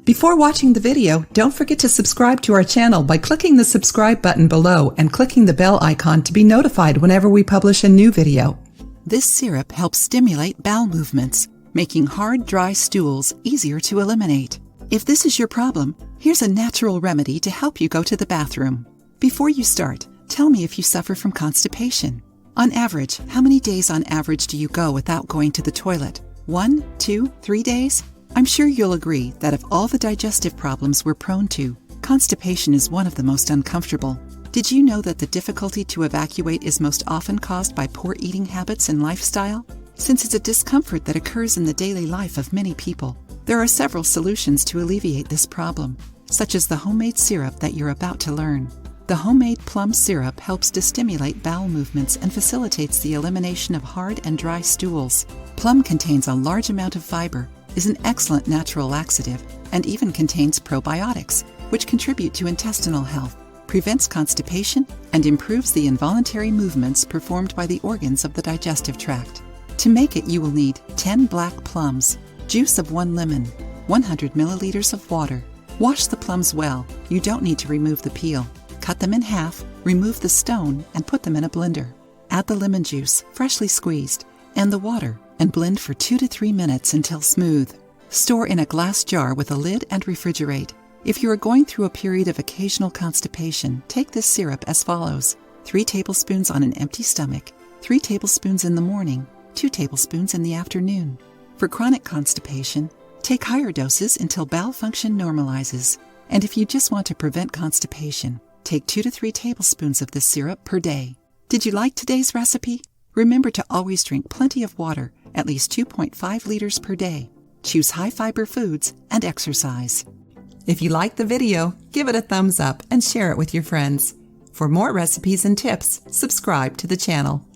Before watching the video, don't forget to subscribe to our channel by clicking the subscribe button below and clicking the bell icon to be notified whenever we publish a new video. This syrup helps stimulate bowel movements, making hard, dry stools easier to eliminate. If this is your problem, here's a natural remedy to help you go to the bathroom. Before you start, tell me if you suffer from constipation. On average, how many days on average do you go without going to the toilet? 1, 2, 3 days? I'm sure you'll agree that of all the digestive problems we're prone to, constipation is one of the most uncomfortable. Did you know that the difficulty to evacuate is most often caused by poor eating habits and lifestyle? Since it's a discomfort that occurs in the daily life of many people, there are several solutions to alleviate this problem, such as the homemade syrup that you're about to learn. The homemade plum syrup helps to stimulate bowel movements and facilitates the elimination of hard and dry stools. Plum contains a large amount of fiber, is an excellent natural laxative, and even contains probiotics, which contribute to intestinal health, prevents constipation, and improves the involuntary movements performed by the organs of the digestive tract. To make it, you will need 10 black plums, juice of 1 lemon, 100 milliliters of water. Wash the plums well. You don't need to remove the peel. Cut them in half, remove the stone, and put them in a blender. Add the lemon juice, freshly squeezed, and the water, and blend for 2 to 3 minutes until smooth. Store in a glass jar with a lid and refrigerate. If you are going through a period of occasional constipation, take this syrup as follows: 3 tablespoons on an empty stomach, 3 tablespoons in the morning, 2 tablespoons in the afternoon. For chronic constipation, take higher doses until bowel function normalizes. And if you just want to prevent constipation, take 2 to 3 tablespoons of this syrup per day. Did you like today's recipe? Remember to always drink plenty of water, at least 2.5 liters per day. Choose high-fiber foods and exercise. If you liked the video, give it a thumbs up and share it with your friends. For more recipes and tips, subscribe to the channel.